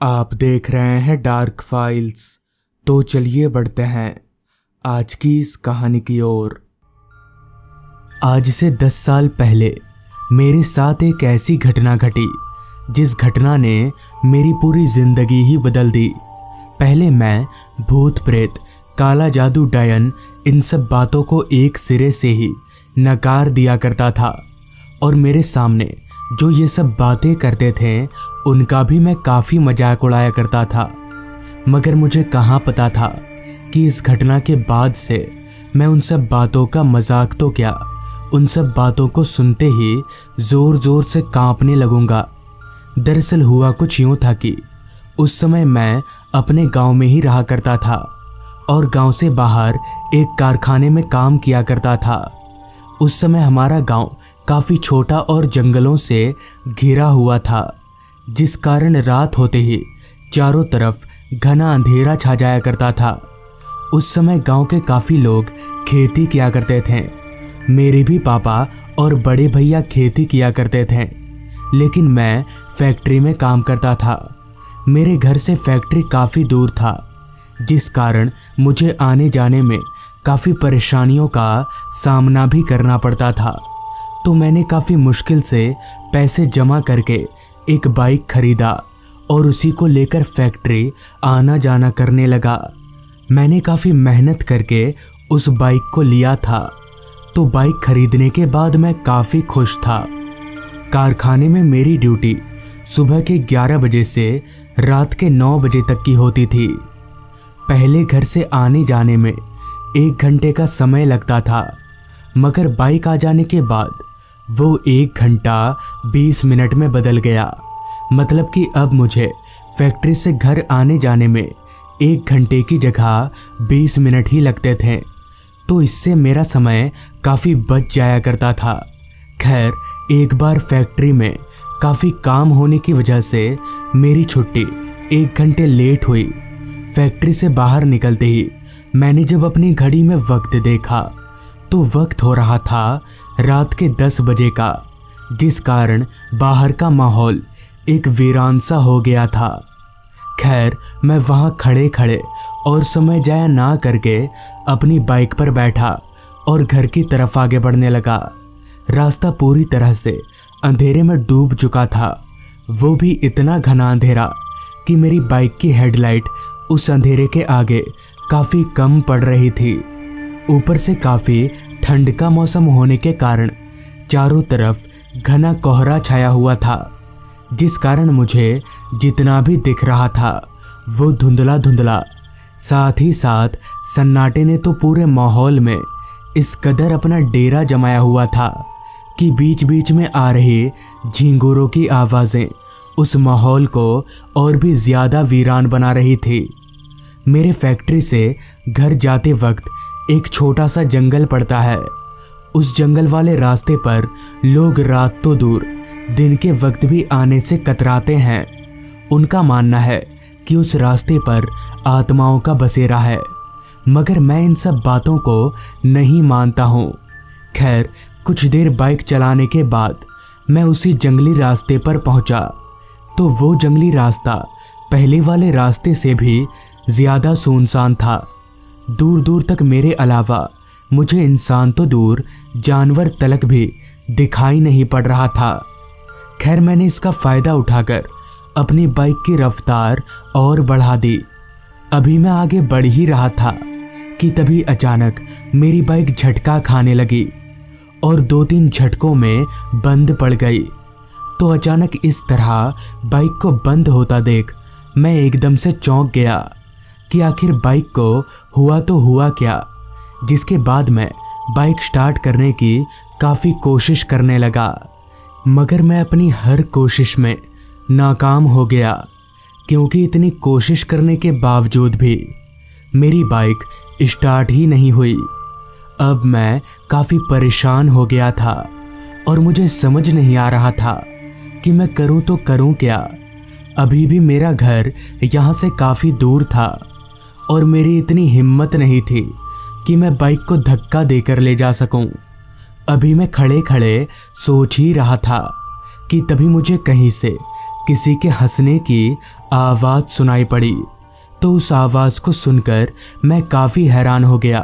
आप देख रहे हैं डार्क फाइल्स। तो चलिए बढ़ते हैं आज की इस कहानी की ओर। आज से 10 साल पहले मेरे साथ एक ऐसी घटना घटी जिस घटना ने मेरी पूरी जिंदगी ही बदल दी। पहले मैं भूत प्रेत, काला जादू, डायन, इन सब बातों को एक सिरे से ही नकार दिया करता था और मेरे सामने जो ये सब बातें करते थे उनका भी मैं काफ़ी मजाक उड़ाया करता था। मगर मुझे कहाँ पता था कि इस घटना के बाद से मैं उन सब बातों का मजाक तो क्या, उन सब बातों को सुनते ही ज़ोर ज़ोर से कांपने लगूंगा। दरअसल हुआ कुछ यूँ था कि उस समय मैं अपने गांव में ही रहा करता था और गांव से बाहर एक कारखाने में काम किया करता था। उस समय हमारा गांव काफ़ी छोटा और जंगलों से घिरा हुआ था, जिस कारण रात होते ही चारों तरफ घना अंधेरा छा जाया करता था। उस समय गांव के काफ़ी लोग खेती किया करते थे। मेरे भी पापा और बड़े भैया खेती किया करते थे, लेकिन मैं फैक्ट्री में काम करता था। मेरे घर से फैक्ट्री काफ़ी दूर था, जिस कारण मुझे आने जाने में काफ़ी परेशानियों का सामना भी करना पड़ता था। तो मैंने काफ़ी मुश्किल से पैसे जमा करके एक बाइक खरीदा और उसी को लेकर फैक्ट्री आना जाना करने लगा। मैंने काफ़ी मेहनत करके उस बाइक को लिया था। तो बाइक खरीदने के बाद मैं काफ़ी खुश था। कारखाने में मेरी ड्यूटी सुबह के 11 बजे से रात के 9 बजे तक की होती थी। पहले घर से आने जाने में 1 घंटे का समय लगता था, मगर बाइक आ जाने के बाद वो 1 घंटा 20 मिनट में बदल गया। मतलब कि अब मुझे फैक्ट्री से घर आने जाने में 1 घंटे की जगह 20 मिनट ही लगते थे। तो इससे मेरा समय काफ़ी बच जाया करता था। खैर, एक बार फैक्ट्री में काफ़ी काम होने की वजह से मेरी छुट्टी 1 घंटे लेट हुई। फैक्ट्री से बाहर निकलते ही मैंने जब अपनी घड़ी में वक्त देखा तो वक्त हो रहा था रात के 10 बजे का, जिस कारण बाहर का माहौल एक वीरान सा हो गया था। खैर, मैं वहाँ खड़े खड़े और समय जाया ना करके अपनी बाइक पर बैठा और घर की तरफ आगे बढ़ने लगा। रास्ता पूरी तरह से अंधेरे में डूब चुका था, वो भी इतना घना अंधेरा कि मेरी बाइक की हेडलाइट उस अंधेरे के आगे काफ़ी कम पड़ रही थी। ऊपर से काफ़ी ठंड का मौसम होने के कारण चारों तरफ घना कोहरा छाया हुआ था, जिस कारण मुझे जितना भी दिख रहा था वो धुंधला धुंधला। साथ ही साथ सन्नाटे ने तो पूरे माहौल में इस कदर अपना डेरा जमाया हुआ था कि बीच बीच में आ रही झींगुरों की आवाज़ें उस माहौल को और भी ज़्यादा वीरान बना रही थी। मेरे फैक्ट्री से घर जाते वक्त एक छोटा सा जंगल पड़ता है। उस जंगल वाले रास्ते पर लोग रात तो दूर दिन के वक्त भी आने से कतराते हैं। उनका मानना है कि उस रास्ते पर आत्माओं का बसेरा है, मगर मैं इन सब बातों को नहीं मानता हूँ। खैर, कुछ देर बाइक चलाने के बाद मैं उसी जंगली रास्ते पर पहुँचा। तो वो जंगली रास्ता पहले वाले रास्ते से भी ज़्यादा सुनसान था। दूर दूर तक मेरे अलावा मुझे इंसान तो दूर जानवर तलक भी दिखाई नहीं पड़ रहा था। खैर, मैंने इसका फ़ायदा उठाकर अपनी बाइक की रफ्तार और बढ़ा दी। अभी मैं आगे बढ़ ही रहा था कि तभी अचानक मेरी बाइक झटका खाने लगी और 2-3 झटकों में बंद पड़ गई। तो अचानक इस तरह बाइक को बंद होता देख मैं एकदम से चौंक गया कि आखिर बाइक को हुआ तो हुआ क्या। जिसके बाद मैं बाइक स्टार्ट करने की काफ़ी कोशिश करने लगा, मगर मैं अपनी हर कोशिश में नाकाम हो गया, क्योंकि इतनी कोशिश करने के बावजूद भी मेरी बाइक स्टार्ट ही नहीं हुई। अब मैं काफ़ी परेशान हो गया था और मुझे समझ नहीं आ रहा था कि मैं करूं तो करूं क्या। अभी भी मेरा घर यहाँ से काफ़ी दूर था और मेरी इतनी हिम्मत नहीं थी कि मैं बाइक को धक्का देकर ले जा सकूं। अभी मैं खड़े खड़े सोच ही रहा था कि तभी मुझे कहीं से किसी के हंसने की आवाज़ सुनाई पड़ी। तो उस आवाज़ को सुनकर मैं काफ़ी हैरान हो गया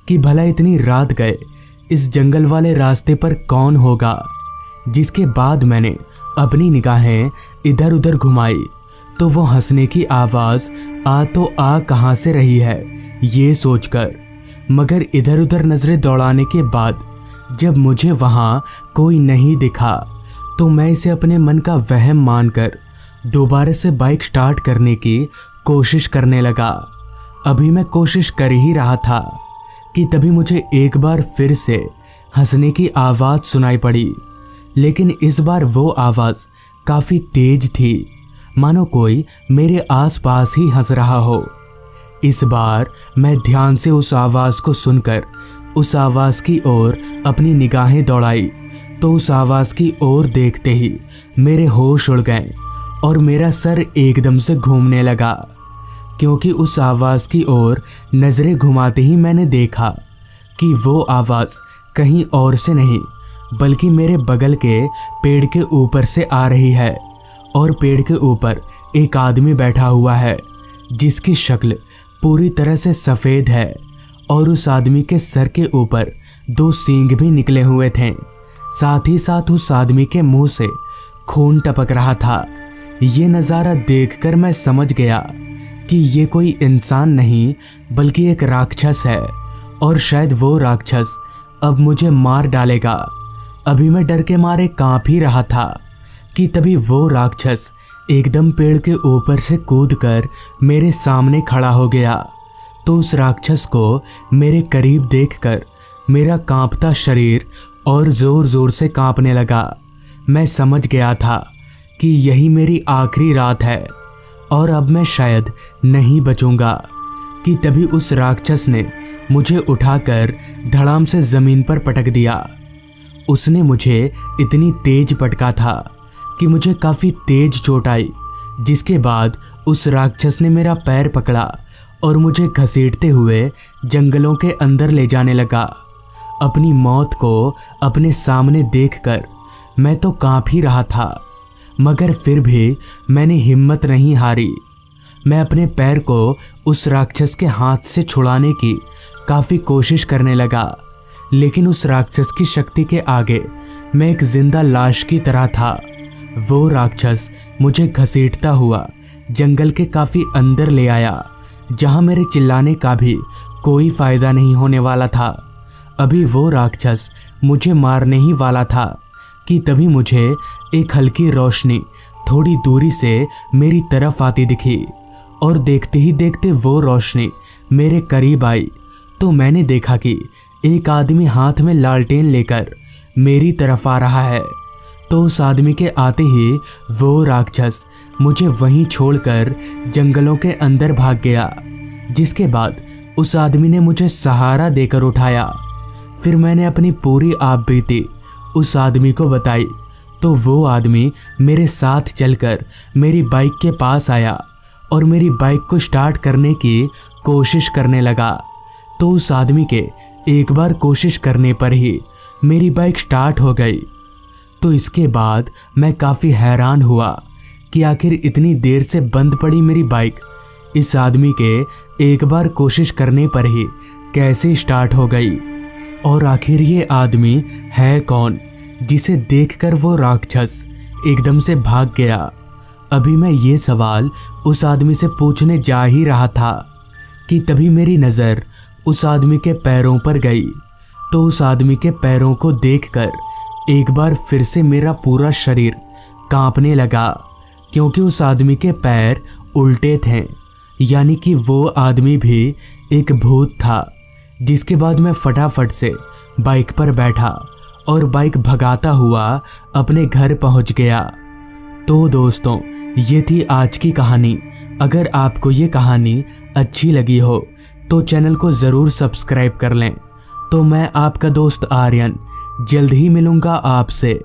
कि भला इतनी रात गए इस जंगल वाले रास्ते पर कौन होगा। जिसके बाद मैंने अपनी निगाहें इधर उधर घुमाई तो वो हंसने की आवाज़ आ कहाँ से रही है ये सोचकर, मगर इधर उधर नज़रें दौड़ाने के बाद जब मुझे वहाँ कोई नहीं दिखा तो मैं इसे अपने मन का वहम मानकर दोबारा से बाइक स्टार्ट करने की कोशिश करने लगा। अभी मैं कोशिश कर ही रहा था कि तभी मुझे एक बार फिर से हंसने की आवाज़ सुनाई पड़ी, लेकिन इस बार वो आवाज़ काफ़ी तेज थी, मानो कोई मेरे आसपास ही हंस रहा हो। इस बार मैं ध्यान से उस आवाज़ को सुनकर उस आवाज़ की ओर अपनी निगाहें दौड़ाई तो उस आवाज़ की ओर देखते ही मेरे होश उड़ गए और मेरा सर एकदम से घूमने लगा, क्योंकि उस आवाज़ की ओर नज़रें घुमाते ही मैंने देखा कि वो आवाज़ कहीं और से नहीं बल्कि मेरे बगल के पेड़ के ऊपर से आ रही है। और पेड़ के ऊपर एक आदमी बैठा हुआ है जिसकी शक्ल पूरी तरह से सफ़ेद है और उस आदमी के सर के ऊपर 2 सींग भी निकले हुए थे। साथ ही साथ उस आदमी के मुंह से खून टपक रहा था। ये नज़ारा देखकर मैं समझ गया कि ये कोई इंसान नहीं बल्कि एक राक्षस है और शायद वो राक्षस अब मुझे मार डालेगा। अभी मैं डर के मारे कांप ही रहा था कि तभी वो राक्षस एकदम पेड़ के ऊपर से कूदकर मेरे सामने खड़ा हो गया। तो उस राक्षस को मेरे करीब देखकर मेरा कांपता शरीर और ज़ोर ज़ोर से कांपने लगा। मैं समझ गया था कि यही मेरी आखिरी रात है और अब मैं शायद नहीं बचूंगा कि तभी उस राक्षस ने मुझे उठाकर धड़ाम से ज़मीन पर पटक दिया। उसने मुझे इतनी तेज पटका था कि मुझे काफ़ी तेज चोट आई, जिसके बाद उस राक्षस ने मेरा पैर पकड़ा और मुझे घसीटते हुए जंगलों के अंदर ले जाने लगा। अपनी मौत को अपने सामने देखकर मैं तो कांप ही रहा था, मगर फिर भी मैंने हिम्मत नहीं हारी। मैं अपने पैर को उस राक्षस के हाथ से छुड़ाने की काफ़ी कोशिश करने लगा, लेकिन उस राक्षस की शक्ति के आगे मैं एक जिंदा लाश की तरह था। वो राक्षस मुझे घसीटता हुआ जंगल के काफ़ी अंदर ले आया, जहाँ मेरे चिल्लाने का भी कोई फ़ायदा नहीं होने वाला था। अभी वो राक्षस मुझे मारने ही वाला था कि तभी मुझे एक हल्की रोशनी थोड़ी दूरी से मेरी तरफ आती दिखी और देखते ही देखते वो रोशनी मेरे करीब आई तो मैंने देखा कि एक आदमी हाथ में लालटेन लेकर मेरी तरफ आ रहा है। तो उस आदमी के आते ही वो राक्षस मुझे वहीं छोड़कर जंगलों के अंदर भाग गया, जिसके बाद उस आदमी ने मुझे सहारा देकर उठाया। फिर मैंने अपनी पूरी आपबीती उस आदमी को बताई तो वो आदमी मेरे साथ चलकर मेरी बाइक के पास आया और मेरी बाइक को स्टार्ट करने की कोशिश करने लगा। तो उस आदमी के एक बार कोशिश करने पर ही मेरी बाइक स्टार्ट हो गई। तो इसके बाद मैं काफ़ी हैरान हुआ कि आखिर इतनी देर से बंद पड़ी मेरी बाइक इस आदमी के एक बार कोशिश करने पर ही कैसे स्टार्ट हो गई, और आखिर ये आदमी है कौन जिसे देखकर वो राक्षस एकदम से भाग गया। अभी मैं ये सवाल उस आदमी से पूछने जा ही रहा था कि तभी मेरी नज़र उस आदमी के पैरों पर गई। तो उस आदमी के पैरों को देखकर एक बार फिर से मेरा पूरा शरीर कांपने लगा, क्योंकि उस आदमी के पैर उल्टे थे, यानी कि वो आदमी भी एक भूत था। जिसके बाद मैं फटाफट से बाइक पर बैठा और बाइक भगाता हुआ अपने घर पहुंच गया। तो दोस्तों, ये थी आज की कहानी। अगर आपको ये कहानी अच्छी लगी हो तो चैनल को ज़रूर सब्सक्राइब कर लें। तो मैं आपका दोस्त आर्यन जल्द ही मिलूँगा आपसे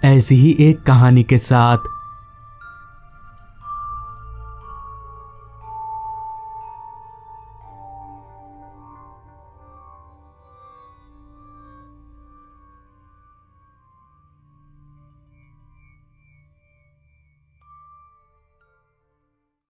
ऐसी ही एक कहानी के साथ।